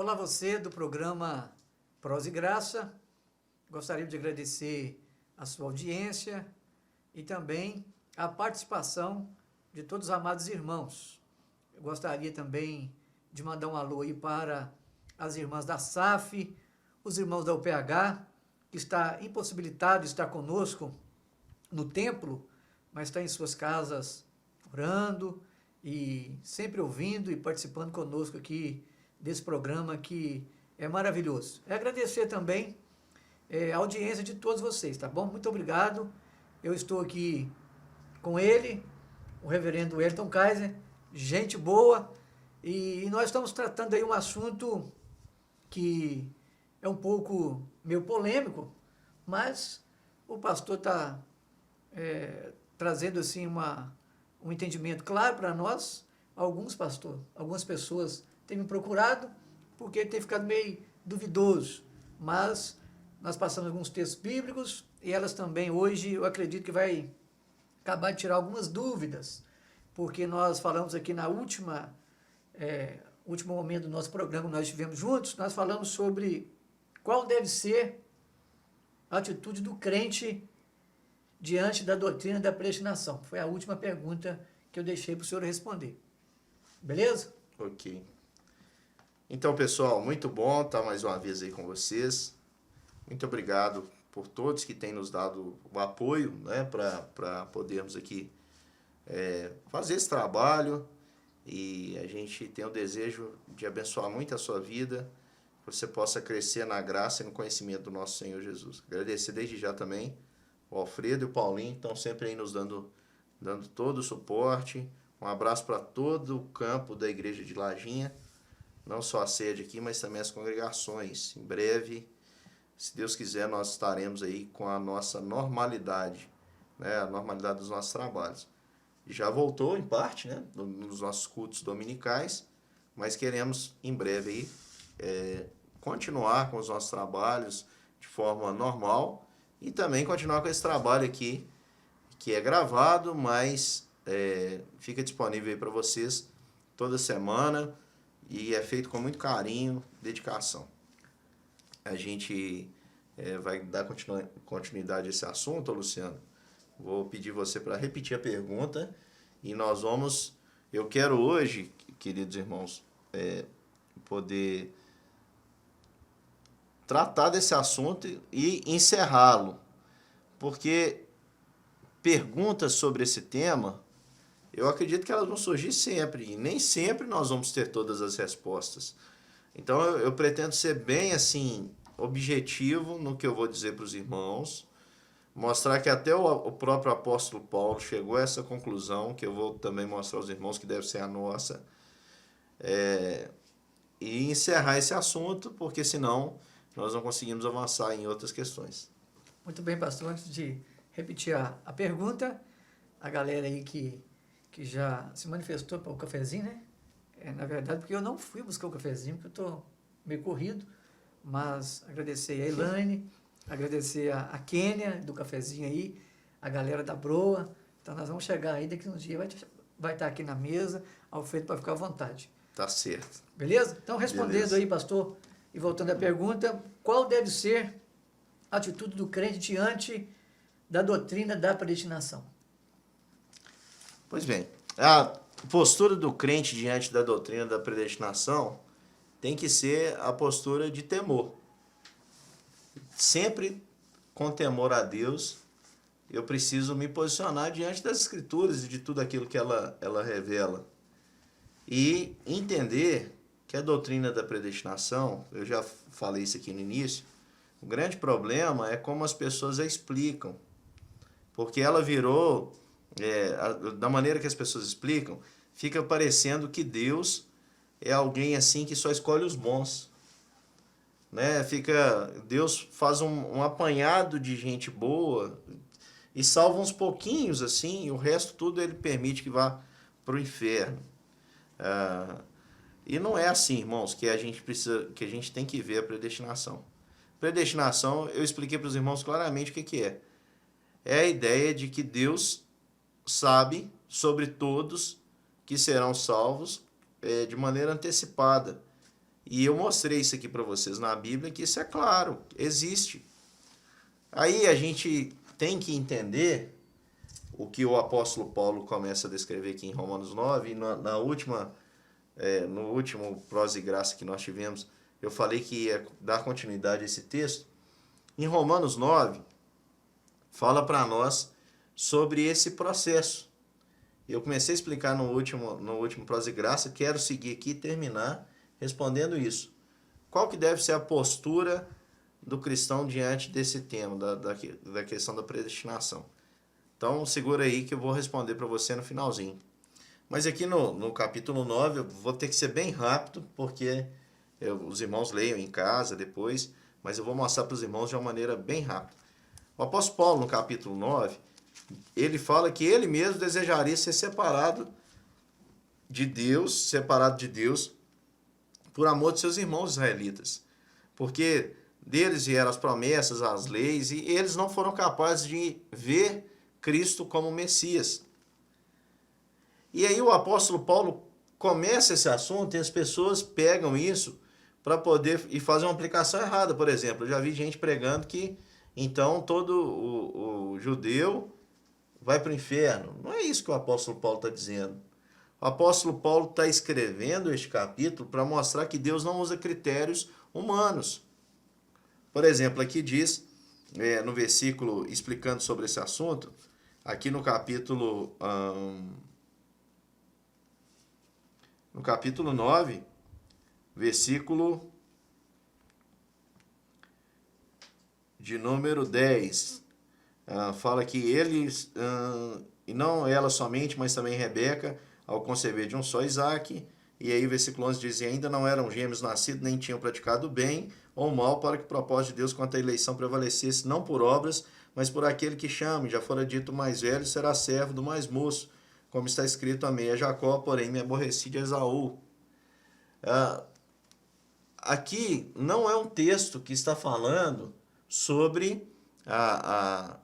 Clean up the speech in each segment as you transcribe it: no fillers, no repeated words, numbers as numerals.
Olá você do programa Prosa e Graça. Gostaria de agradecer a sua audiência e também a participação de todos os amados irmãos. Eu gostaria também de mandar um alô aí para as irmãs da SAF, os irmãos da UPH, que está impossibilitado de estar conosco no templo, mas está em suas casas orando e sempre ouvindo e participando conosco aqui desse programa que é maravilhoso. É agradecer também a audiência de todos vocês, tá bom? Muito obrigado. Eu estou aqui com ele, o reverendo Wellington Kaiser, gente boa, e nós estamos tratando aí um assunto que é um pouco meio polêmico, mas o pastor está trazendo assim um entendimento claro para nós. Algumas pessoas têm me procurado porque tem ficado meio duvidoso, mas nós passamos alguns textos bíblicos e elas também hoje eu acredito que vai acabar de tirar algumas dúvidas, porque nós falamos aqui na último momento do nosso programa que nós estivemos juntos, nós falamos sobre qual deve ser a atitude do crente diante da doutrina da predestinação. Foi a última pergunta que eu deixei para o senhor responder. Beleza? Ok. Então, pessoal, muito bom estar mais uma vez aí com vocês. Muito obrigado por todos que têm nos dado o apoio, né, para podermos aqui fazer esse trabalho. E a gente tem o desejo de abençoar muito a sua vida, que você possa crescer na graça e no conhecimento do nosso Senhor Jesus. Agradecer desde já também o Alfredo e o Paulinho, que estão sempre aí nos dando todo o suporte. Um abraço para todo o campo da Igreja de Lajinha, não só a sede aqui, mas também as congregações. Em breve, se Deus quiser, nós estaremos aí com a nossa normalidade, né, a normalidade dos nossos trabalhos. Já voltou, em parte, né, nos nossos cultos dominicais, mas queremos, em breve, aí, continuar com os nossos trabalhos de forma normal e também continuar com esse trabalho aqui, que é gravado, mas fica disponível aí para vocês toda semana e é feito com muito carinho, dedicação. A gente vai dar continuidade a esse assunto, Luciano. Vou pedir você para repetir a pergunta e nós vamos... Eu quero hoje, queridos irmãos, poder tratar desse assunto e encerrá-lo, porque perguntas sobre esse tema, eu acredito que elas vão surgir sempre, e nem sempre nós vamos ter todas as respostas. Então eu pretendo ser bem assim objetivo no que eu vou dizer para os irmãos, mostrar que até o próprio apóstolo Paulo chegou a essa conclusão, que eu vou também mostrar aos irmãos que deve ser a nossa, e encerrar esse assunto, porque senão nós não conseguimos avançar em outras questões. Muito bem, pastor. Antes de repetir a pergunta, a galera aí que já se manifestou para o cafezinho, né? Na verdade, porque eu não fui buscar o cafezinho, porque eu estou meio corrido, mas agradecer a Elaine, agradecer a Kênia do cafezinho aí, a galera da Broa. Então nós vamos chegar aí, daqui uns dias vai estar aqui na mesa, Alfredo para ficar à vontade. Tá certo. Beleza? Então respondendo Beleza. aí, pastor, e voltando à pergunta, qual deve ser a atitude do crente diante da doutrina da predestinação? Pois bem, a postura do crente diante da doutrina da predestinação tem que ser a postura de temor. Sempre com temor a Deus, eu preciso me posicionar diante das Escrituras e de tudo aquilo que ela revela. E entender que a doutrina da predestinação, eu já falei isso aqui no início, o grande problema é como as pessoas a explicam. Porque ela virou, da maneira que as pessoas explicam, fica parecendo que Deus é alguém assim que só escolhe os bons. Né? Deus faz um apanhado de gente boa e salva uns pouquinhos assim, e o resto tudo ele permite que vá para o inferno. E não é assim, irmãos, que a gente tem que ver a predestinação. Predestinação, eu expliquei para os irmãos claramente o que é. É a ideia de que Deus sabe sobre todos que serão salvos de maneira antecipada. E eu mostrei isso aqui para vocês na Bíblia, que isso é claro, existe. Aí a gente tem que entender o que o apóstolo Paulo começa a descrever aqui em Romanos 9, e no último Prosa e Graça que nós tivemos, eu falei que ia dar continuidade a esse texto. Em Romanos 9, fala para nós sobre esse processo. Eu comecei a explicar no último Prosa e Graça, quero seguir aqui e terminar respondendo isso. Qual que deve ser a postura do cristão diante desse tema, da questão da predestinação? Então, segura aí que eu vou responder para você no finalzinho. Mas aqui no capítulo 9, eu vou ter que ser bem rápido, porque os irmãos leiam em casa depois, mas eu vou mostrar para os irmãos de uma maneira bem rápida. O apóstolo Paulo, no capítulo 9, ele fala que ele mesmo desejaria ser separado de Deus, por amor de seus irmãos israelitas. Porque deles vieram as promessas, as leis, e eles não foram capazes de ver Cristo como Messias. E aí o apóstolo Paulo começa esse assunto e as pessoas pegam isso para poder e fazer uma aplicação errada. Por exemplo, eu já vi gente pregando que então todo o judeu vai para o inferno. Não é isso que o apóstolo Paulo está dizendo. O apóstolo Paulo está escrevendo este capítulo para mostrar que Deus não usa critérios humanos. Por exemplo, aqui diz, no versículo explicando sobre esse assunto, aqui no capítulo 9, versículo de número 10, fala que eles, e não ela somente, mas também Rebeca, ao conceber de um só Isaque, e aí o versículo 11 diz, ainda não eram gêmeos nascidos, nem tinham praticado bem ou mal, para que o propósito de Deus quanto à eleição prevalecesse, não por obras, mas por aquele que chama, já fora dito, o mais velho será servo do mais moço, como está escrito, amei a Jacó, porém me aborreci de Esaú. Aqui não é um texto que está falando sobre a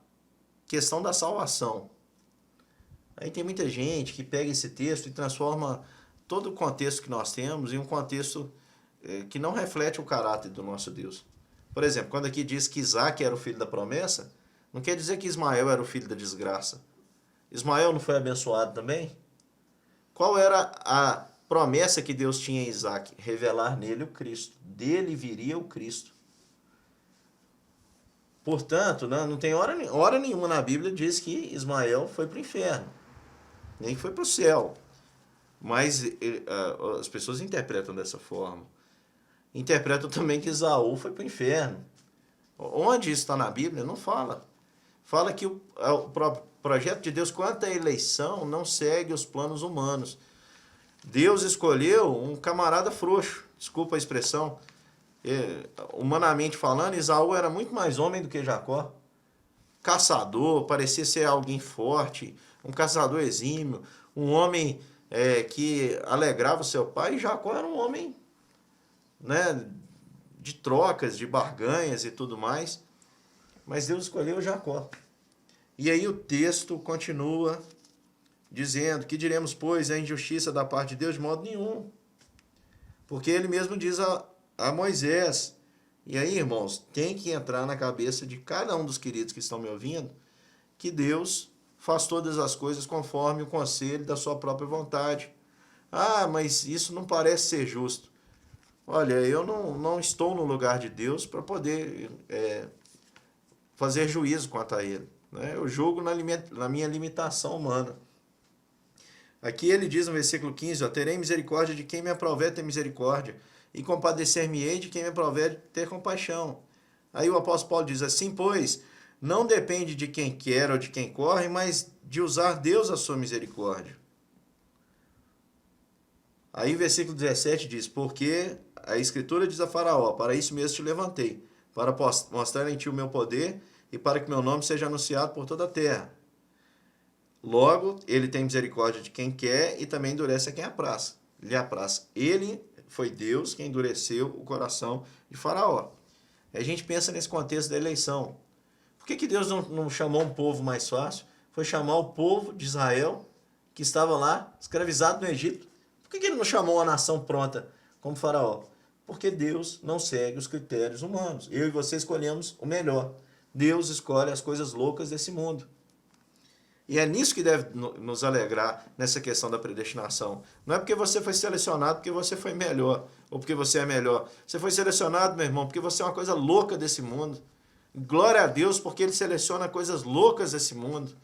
questão da salvação. Aí tem muita gente que pega esse texto e transforma todo o contexto que nós temos em um contexto que não reflete o caráter do nosso Deus. Por exemplo, quando aqui diz que Isaque era o filho da promessa, não quer dizer que Ismael era o filho da desgraça. Ismael não foi abençoado também? Qual era a promessa que Deus tinha em Isaque? Revelar nele o Cristo. Dele viria o Cristo. Portanto, não tem hora nenhuma na Bíblia diz que Ismael foi para o inferno. Nem foi para o céu. Mas as pessoas interpretam dessa forma. Interpretam também que Esaú foi para o inferno. Onde isso está na Bíblia? Não fala. Fala que o projeto de Deus quanto à eleição não segue os planos humanos. Deus escolheu um camarada frouxo, desculpa a expressão. Humanamente falando, Esaú era muito mais homem do que Jacó. Caçador, parecia ser alguém forte, um caçador exímio, um homem que alegrava o seu pai, e Jacó era um homem, né, de trocas, de barganhas e tudo mais. Mas Deus escolheu Jacó. E aí o texto continua dizendo, que diremos, pois, a injustiça da parte de Deus? De modo nenhum. Porque ele mesmo diz a Moisés. E aí, irmãos, tem que entrar na cabeça de cada um dos queridos que estão me ouvindo, que Deus faz todas as coisas conforme o conselho da sua própria vontade. Ah, mas isso não parece ser justo. Olha, eu não estou no lugar de Deus para poder fazer juízo quanto a ele. Né? Eu julgo na minha limitação humana. Aqui ele diz no versículo 15, terei misericórdia de quem me aprover ter misericórdia, e compadecer-me-ei de quem me aprover ter compaixão. Aí o apóstolo Paulo diz assim, pois, não depende de quem quer ou de quem corre, mas de usar Deus a sua misericórdia. Aí o versículo 17 diz, porque a Escritura diz a Faraó, para isso mesmo te levantei, para mostrar em ti o meu poder e para que meu nome seja anunciado por toda a terra. Logo, ele tem misericórdia de quem quer e também endurece a quem lhe apraz. Ele foi Deus quem endureceu o coração de Faraó. A gente pensa nesse contexto da eleição. Por que Deus não chamou um povo mais fácil? Foi chamar o povo de Israel, que estava lá, escravizado no Egito. Por que ele não chamou uma nação pronta como Faraó? Porque Deus não segue os critérios humanos. Eu e você escolhemos o melhor. Deus escolhe as coisas loucas desse mundo. E é nisso que deve nos alegrar nessa questão da predestinação. Não é porque você foi selecionado porque você foi melhor, ou porque você é melhor. Você foi selecionado, meu irmão, porque você é uma coisa louca desse mundo. Glória a Deus, porque Ele seleciona coisas loucas desse mundo.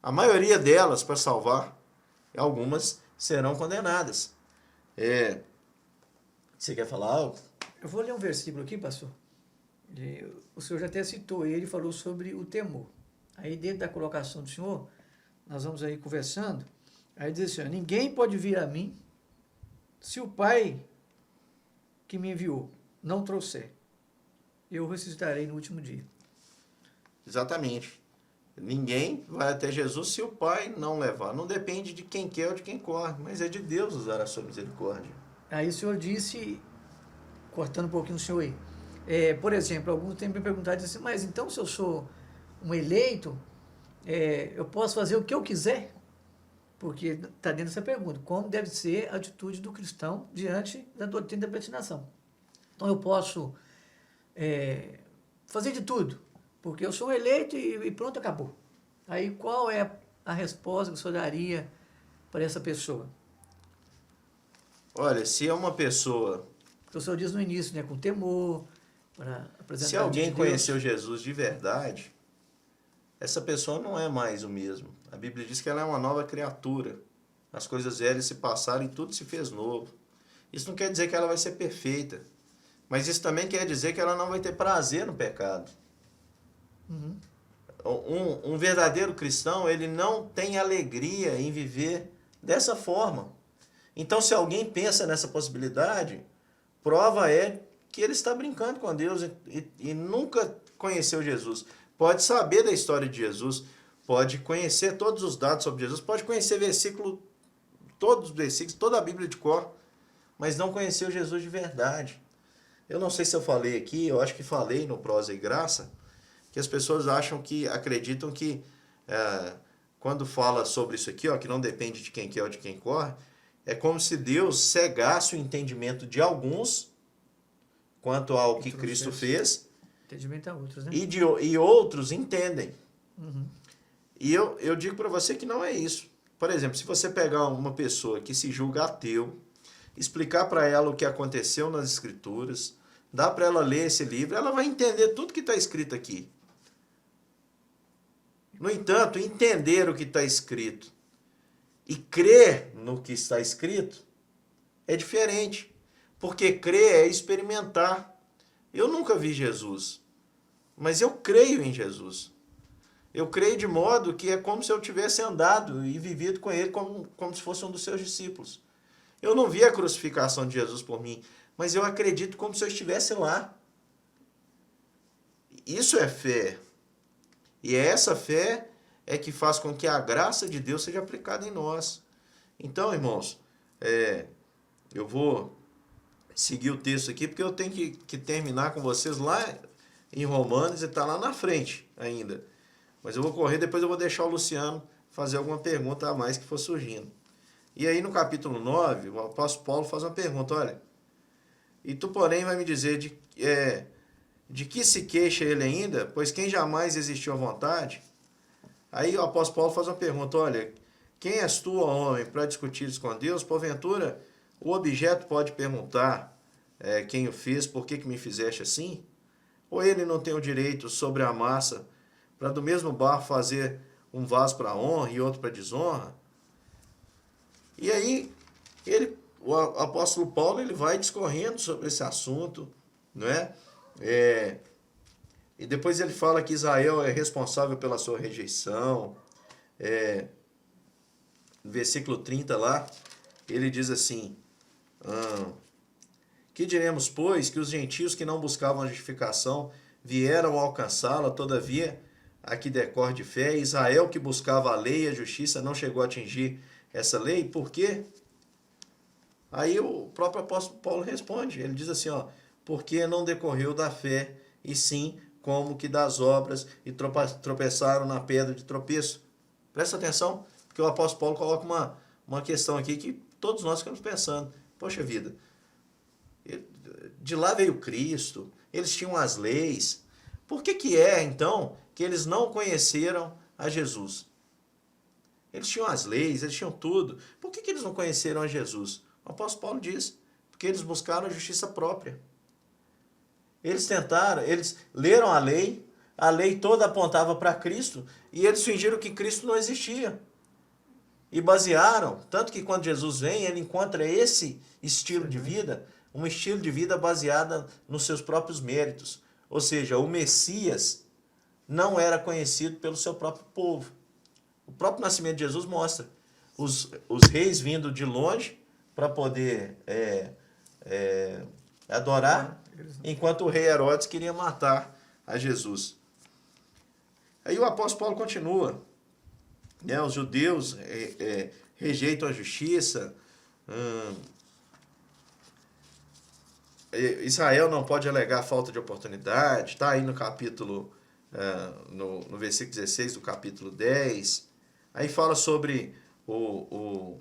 A maioria delas para salvar, algumas serão condenadas. Você quer falar algo? Eu vou ler um versículo aqui, pastor. O senhor já até citou ele, falou sobre o temor. Aí dentro da colocação do senhor, nós vamos aí conversando, aí diz assim, ninguém pode vir a mim se o Pai que me enviou não trouxer. Eu ressuscitarei no último dia. Exatamente. Ninguém vai até Jesus se o Pai não levar. Não depende de quem quer ou de quem corre, mas é de Deus usar a sua misericórdia. Aí o senhor disse, cortando um pouquinho o senhor aí, por exemplo, alguns têm me perguntado assim, mas então se eu sou um eleito, eu posso fazer o que eu quiser? Porque está dentro dessa pergunta, como deve ser a atitude do cristão diante da doutrina da predestinação. Então eu posso fazer de tudo, porque eu sou um eleito e pronto, acabou. Aí qual é a resposta que o senhor daria para essa pessoa? Olha, se é uma pessoa... O senhor diz no início, né, com temor, para apresentar. Se alguém conheceu Jesus de verdade, essa pessoa não é mais o mesmo. A Bíblia diz que ela é uma nova criatura. As coisas velhas se passaram e tudo se fez novo. Isso não quer dizer que ela vai ser perfeita, mas isso também quer dizer que ela não vai ter prazer no pecado. Uhum. Um verdadeiro cristão, ele não tem alegria em viver dessa forma. Então, se alguém pensa nessa possibilidade, prova é que ele está brincando com Deus e nunca conheceu Jesus. Pode saber da história de Jesus, pode conhecer todos os dados sobre Jesus, pode conhecer todos os versículos, toda a Bíblia de cor, mas não conheceu Jesus de verdade. Eu não sei se eu falei aqui, eu acho que falei no Prosa e Graça, que as pessoas acreditam que quando fala sobre isso aqui, que não depende de quem quer ou de quem corre, é como se Deus cegasse o entendimento de alguns quanto ao que Cristo fez, entendimento a outros, né? e outros entendem. Uhum. E eu digo para você que não é isso. Por exemplo, se você pegar uma pessoa que se julga ateu, explicar para ela o que aconteceu nas Escrituras, dá para ela ler esse livro, ela vai entender tudo que está escrito aqui. No entanto, entender o que está escrito e crer no que está escrito é diferente. Porque crer é experimentar. Eu nunca vi Jesus, mas eu creio em Jesus. Eu creio de modo que é como se eu tivesse andado e vivido com ele como se fosse um dos seus discípulos. Eu não vi a crucificação de Jesus por mim, mas eu acredito como se eu estivesse lá. Isso é fé. E essa fé é que faz com que a graça de Deus seja aplicada em nós. Então, irmãos, eu vou seguir o texto aqui, porque eu tenho que terminar com vocês lá em Romanos e está lá na frente ainda. Mas eu vou correr, depois eu vou deixar o Luciano fazer alguma pergunta a mais que for surgindo. E aí no capítulo 9, o apóstolo Paulo faz uma pergunta, olha, e tu, porém, vai me dizer de que se queixa ele ainda, pois quem jamais existiu à vontade? Aí o apóstolo Paulo faz uma pergunta, olha, quem és tu, ó homem, para discutir isso com Deus? Porventura, o objeto pode perguntar quem o fez, por que me fizeste assim? Ou ele não tem o direito sobre a massa para do mesmo barro fazer um vaso para honra e outro para desonra? E aí, o apóstolo Paulo ele vai discorrendo sobre esse assunto, não é? E depois ele fala que Israel é responsável pela sua rejeição. No versículo 30 lá, ele diz assim, que diremos, pois, que os gentios que não buscavam a justificação vieram alcançá-la, todavia, a que decorre de fé, Israel que buscava a lei e a justiça não chegou a atingir essa lei, por quê? Aí o próprio apóstolo Paulo responde, ele diz assim, porque não decorreu da fé, e sim como que das obras, e tropeçaram na pedra de tropeço. Presta atenção, porque o apóstolo Paulo coloca uma questão aqui que todos nós ficamos pensando, poxa vida, de lá veio Cristo, eles tinham as leis. Por que é, então, que eles não conheceram a Jesus? Eles tinham as leis, eles tinham tudo. Por que eles não conheceram a Jesus? O apóstolo Paulo diz, porque eles buscaram a justiça própria. Eles tentaram, eles leram a lei toda apontava para Cristo, e eles fingiram que Cristo não existia. E basearam, tanto que quando Jesus vem, ele encontra esse estilo de vida, um estilo de vida baseado nos seus próprios méritos. Ou seja, o Messias não era conhecido pelo seu próprio povo. O próprio nascimento de Jesus mostra os reis vindo de longe para poder adorar, enquanto o rei Herodes queria matar a Jesus. Aí o apóstolo Paulo continua, né? Os judeus rejeitam a justiça, Israel não pode alegar falta de oportunidade, está aí no capítulo, no versículo 16 do capítulo 10, aí fala sobre no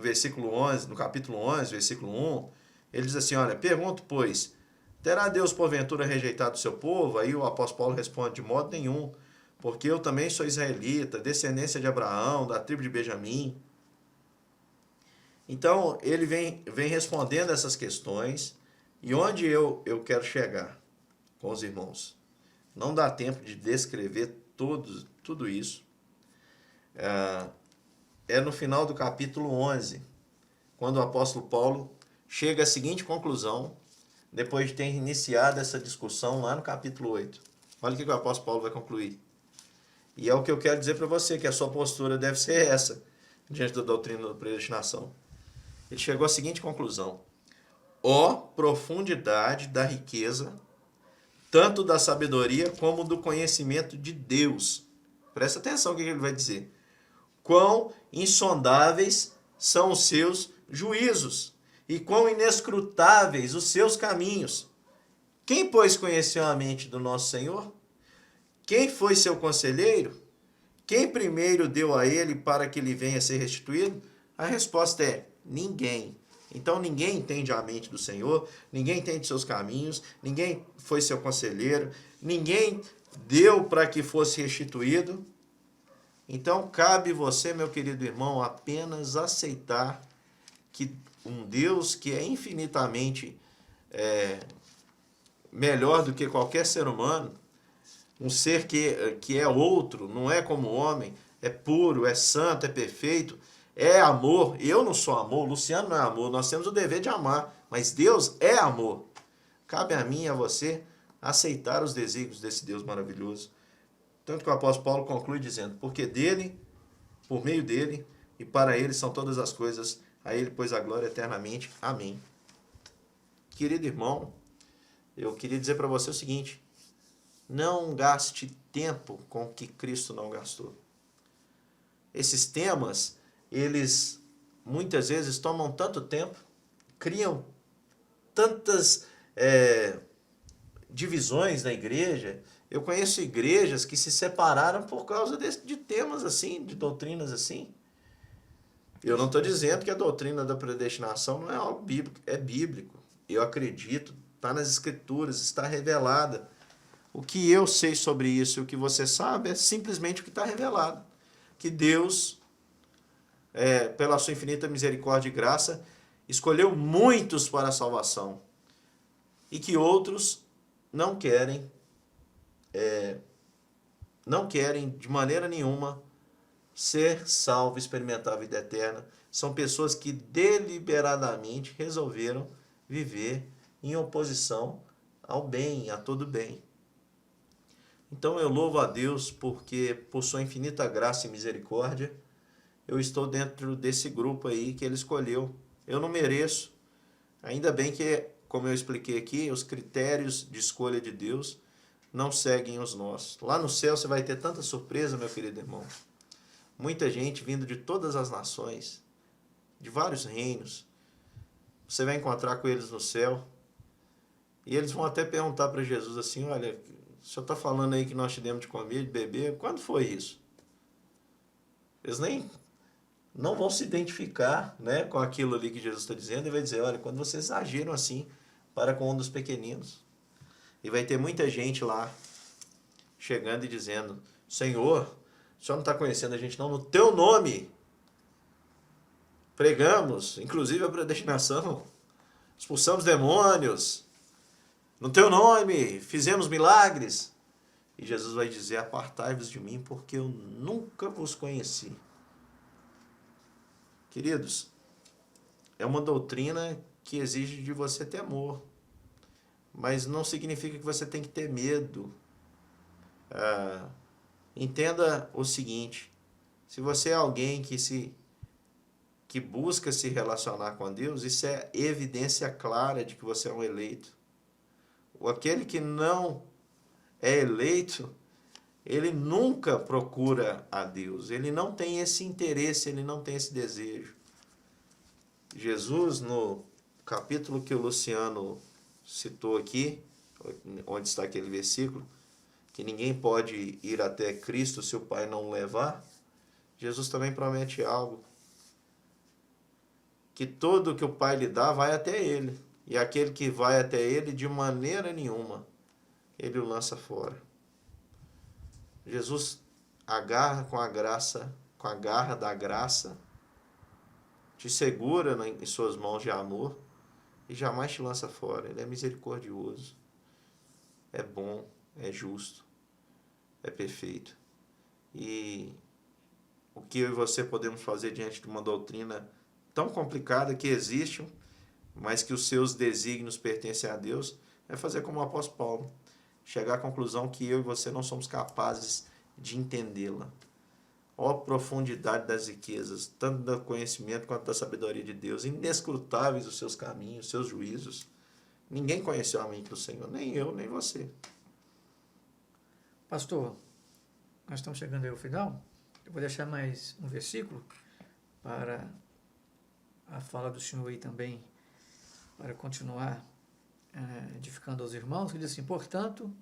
versículo 11, no capítulo 11, versículo 1, ele diz assim, olha, pergunto, pois, terá Deus porventura rejeitado o seu povo? Aí o apóstolo Paulo responde, de modo nenhum, porque eu também sou israelita, descendência de Abraão, da tribo de Benjamim. Então, ele vem respondendo essas questões, e onde eu quero chegar com os irmãos? Não dá tempo de descrever tudo isso. É no final do capítulo 11, quando o apóstolo Paulo chega à seguinte conclusão, depois de ter iniciado essa discussão lá no capítulo 8. Olha o que o apóstolo Paulo vai concluir. E é o que eu quero dizer para você, que a sua postura deve ser essa, diante da doutrina da predestinação. Ele chegou à seguinte conclusão. Ó profundidade da riqueza, tanto da sabedoria como do conhecimento de Deus. Presta atenção no que ele vai dizer. Quão insondáveis são os seus juízos e quão inescrutáveis os seus caminhos. Quem, pois, conheceu a mente do nosso Senhor? Quem foi seu conselheiro? Quem primeiro deu a ele para que ele venha a ser restituído? A resposta é ninguém. Então ninguém entende a mente do Senhor, ninguém entende seus caminhos, ninguém foi seu conselheiro, ninguém deu para que fosse restituído. Então cabe você, meu querido irmão, apenas aceitar que um Deus que é infinitamente melhor do que qualquer ser humano, um ser que é outro, não é como o homem, é puro, é santo, é perfeito, é amor. Eu não sou amor, o Luciano não é amor, nós temos o dever de amar, mas Deus é amor. Cabe a mim e a você aceitar os desígnios desse Deus maravilhoso. Tanto que o apóstolo Paulo conclui dizendo, porque dele, por meio dele e para ele são todas as coisas, a ele pois a glória eternamente. Amém. Querido irmão, eu queria dizer para você o seguinte, não gaste tempo com o que Cristo não gastou. Esses temas, eles muitas vezes tomam tanto tempo, criam tantas divisões na igreja. Eu conheço igrejas que se separaram por causa de temas assim, de doutrinas assim. Eu não estou dizendo que a doutrina da predestinação não é algo bíblico, é bíblico. Eu acredito, está nas escrituras, está revelada. O que eu sei sobre isso e o que você sabe é simplesmente o que está revelado. Que Deus, pela sua infinita misericórdia e graça, escolheu muitos para a salvação. E que outros não querem de maneira nenhuma ser salvo, experimentar a vida eterna. São pessoas que deliberadamente resolveram viver em oposição ao bem, a todo bem. Então eu louvo a Deus porque, por sua infinita graça e misericórdia, eu estou dentro desse grupo aí que Ele escolheu. Eu não mereço. Ainda bem que, como eu expliquei aqui, os critérios de escolha de Deus não seguem os nossos. Lá no céu você vai ter tanta surpresa, meu querido irmão. Muita gente vindo de todas as nações, de vários reinos. Você vai encontrar com eles no céu. E eles vão até perguntar para Jesus assim, olha, o senhor está falando aí que nós te demos de comer, de beber, quando foi isso? Eles não vão se identificar, né, com aquilo ali que Jesus está dizendo e vai dizer, olha, quando vocês agiram assim para com um dos pequeninos. E vai ter muita gente lá chegando e dizendo: Senhor, o Senhor não está conhecendo a gente não, no teu nome pregamos, inclusive a predestinação, expulsamos demônios, no teu nome fizemos milagres. E Jesus vai dizer: apartai-vos de mim, porque eu nunca vos conheci. Queridos, é uma doutrina que exige de você temor, mas não significa que você tem que ter medo. Entenda o seguinte: se você é alguém que busca se relacionar com Deus, isso é evidência clara de que você é um eleito. Aquele que não é eleito, ele nunca procura a Deus, ele não tem esse interesse, ele não tem esse desejo. Jesus, no capítulo que o Luciano citou aqui, onde está aquele versículo, que ninguém pode ir até Cristo se o Pai não o levar, Jesus também promete algo: que tudo que o Pai lhe dá vai até ele, e aquele que vai até ele, de maneira nenhuma, ele o lança fora. Jesus agarra com a graça, com a garra da graça, te segura em suas mãos de amor e jamais te lança fora. Ele é misericordioso, é bom, é justo, é perfeito. E o que eu e você podemos fazer diante de uma doutrina tão complicada que existe, mas que os seus desígnios pertencem a Deus, é fazer como o apóstolo Paulo, chegar à conclusão que eu e você não somos capazes de entendê-la. Ó profundidade das riquezas, tanto do conhecimento quanto da sabedoria de Deus, inescrutáveis os seus caminhos, os seus juízos. Ninguém conheceu a mente do Senhor, nem eu, nem você. Pastor, nós estamos chegando aí ao final. Eu vou deixar mais um versículo para a fala do senhor aí também, para continuar edificando aos irmãos, que diz assim: portanto,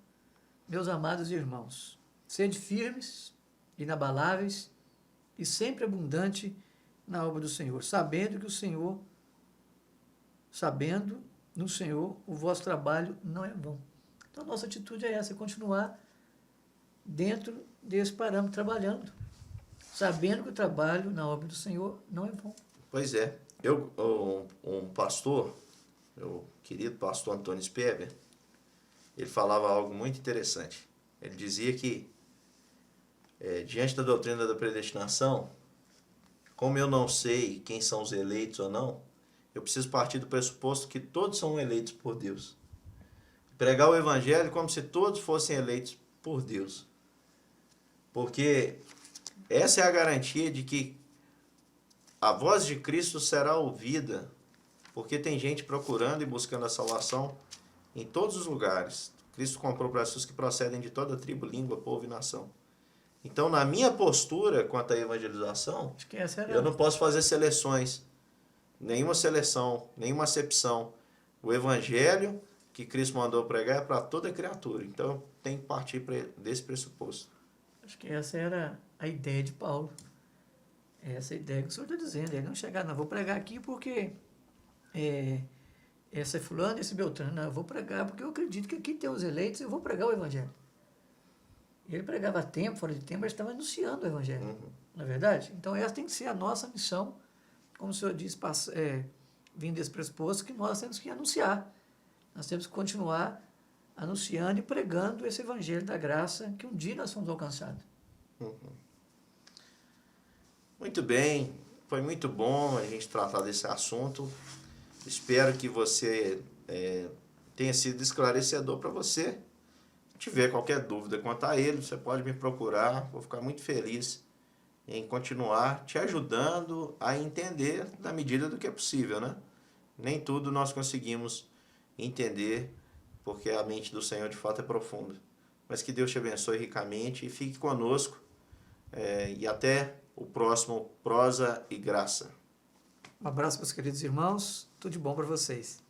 meus amados irmãos, sede firmes, inabaláveis e sempre abundante na obra do Senhor, sabendo no Senhor o vosso trabalho não é vão. Então, a nossa atitude é essa, é continuar dentro desse parâmetro, trabalhando, sabendo que o trabalho na obra do Senhor não é vão. Pois é. Um pastor, o querido pastor Antônio Speber, ele falava algo muito interessante. Ele dizia que, diante da doutrina da predestinação, como eu não sei quem são os eleitos ou não, eu preciso partir do pressuposto que todos são eleitos por Deus. Pregar o evangelho como se todos fossem eleitos por Deus. Porque essa é a garantia de que a voz de Cristo será ouvida, porque tem gente procurando e buscando a salvação em todos os lugares. Cristo comprou para pessoas que procedem de toda tribo, língua, povo e nação. Então, na minha postura quanto à evangelização, eu não posso fazer seleções, nenhuma seleção, nenhuma acepção. O evangelho que Cristo mandou pregar é para toda criatura. Então, eu tenho que partir desse pressuposto. Acho que essa era a ideia de Paulo. Essa ideia que o senhor está dizendo. Ele não chegar, não, vou pregar aqui porque esse é fulano, esse Beltrano. Não, eu vou pregar porque eu acredito que aqui tem os eleitos e eu vou pregar o evangelho. Ele pregava a tempo, fora de tempo, mas estava anunciando o evangelho. Não é verdade? Então, essa tem que ser a nossa missão, como o senhor disse, vindo desse pressuposto, que nós temos que anunciar. Nós temos que continuar anunciando e pregando esse evangelho da graça, que um dia nós fomos alcançados. Muito bem, foi muito bom a gente tratar desse assunto. Espero que você tenha sido esclarecedor para você. Se tiver qualquer dúvida quanto a ele, você pode me procurar. Vou ficar muito feliz em continuar te ajudando a entender na medida do que é possível, né? Nem tudo nós conseguimos entender, porque a mente do Senhor de fato é profunda. Mas que Deus te abençoe ricamente e fique conosco. E até o próximo Prosa e Graça. Um abraço, meus queridos irmãos. Tudo de bom para vocês.